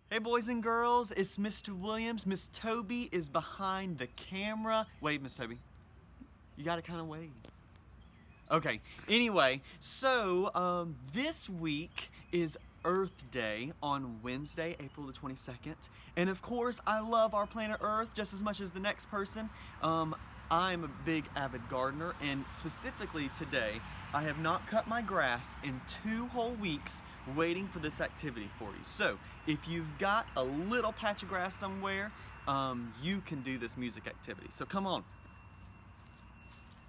Hey boys and girls, it's Mr. Williams. Miss Toby is behind the camera. Wave, Miss Toby. You gotta kind of wave. Okay, anyway, so this week is Earth Day on Wednesday, April the 22nd. And of course, I love our planet Earth just as much as the next person. I'm a big avid gardener, and specifically today, I have not cut my grass in 2 whole weeks waiting for this activity for you. So, if you've got a little patch of grass somewhere, you can do this music activity. So come on.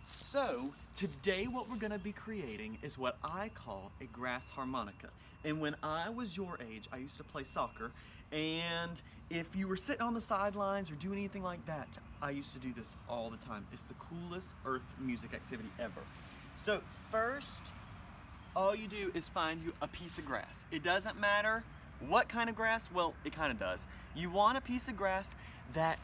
So, today what we're gonna be creating is what I call a grass harmonica. And when I was your age, I used to play soccer, and if you were sitting on the sidelines or doing anything like that, I used to do this all the time. It's the coolest earth music activity ever. So first, all you do is find you a piece of grass. It doesn't matter what kind of grass, well, it kind of does. You want a piece of grass that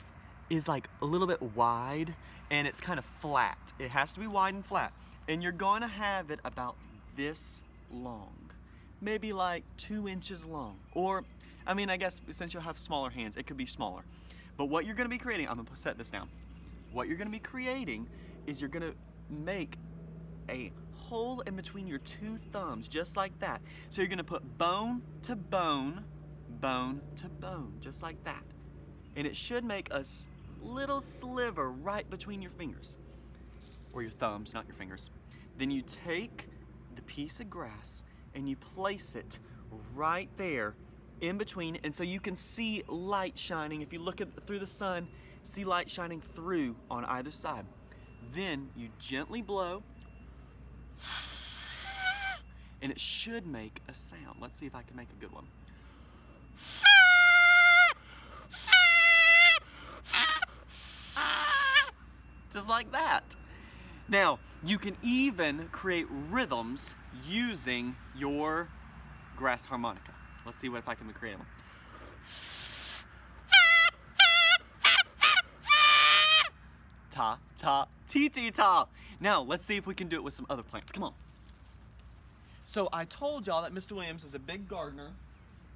is like a little bit wide and it's kind of flat. It has to be wide and flat. And you're going to have it about this long, maybe like 2 inches long. Or, I mean, I guess since you'll have smaller hands, it could be smaller. But what you're going to be creating, I'm going to set this down. What you're going to be creating is you're going to make a hole in between your 2 thumbs, just like that. So you're going to put bone to bone, bone to bone, just like that. And it should make a little sliver right between your fingers, or your thumbs, not your fingers. Then you take the piece of grass and you place it right there in between, and so you can see light shining. If you look through the sun, see light shining through on either side. Then you gently blow, and it should make a sound. Let's see if I can make a good one. Just like that. Now, you can even create rhythms using your grass harmonica. Let's see if I can create them. Ta, ta, tee, tee, ta. Now, let's see if we can do it with some other plants. Come on. So I told y'all that Mr. Williams is a big gardener,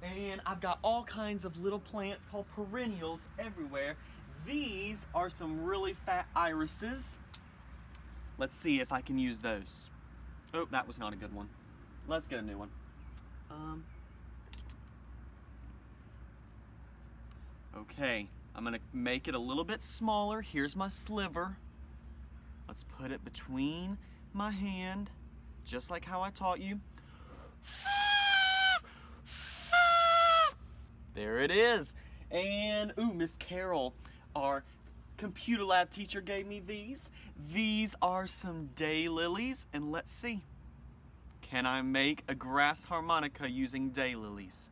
and I've got all kinds of little plants called perennials everywhere. These are some really fat irises. Let's see if I can use those. Oh, that was not a good one. Let's get a new one. Okay, I'm gonna make it a little bit smaller. Here's my sliver. Let's put it between my hand, just like how I taught you. There it is. And, ooh, Miss Carol, our computer lab teacher, gave me these. These are some daylilies, and let's see. Can I make a grass harmonica using daylilies?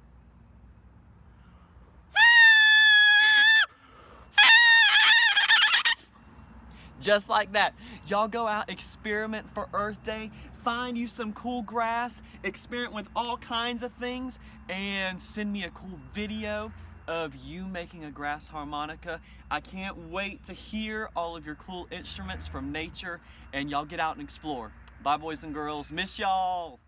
Just like that. Y'all go out, experiment for Earth Day, find you some cool grass, experiment with all kinds of things, and send me a cool video of you making a grass harmonica. I can't wait to hear all of your cool instruments from nature, and y'all get out and explore. Bye, boys and girls. Miss y'all.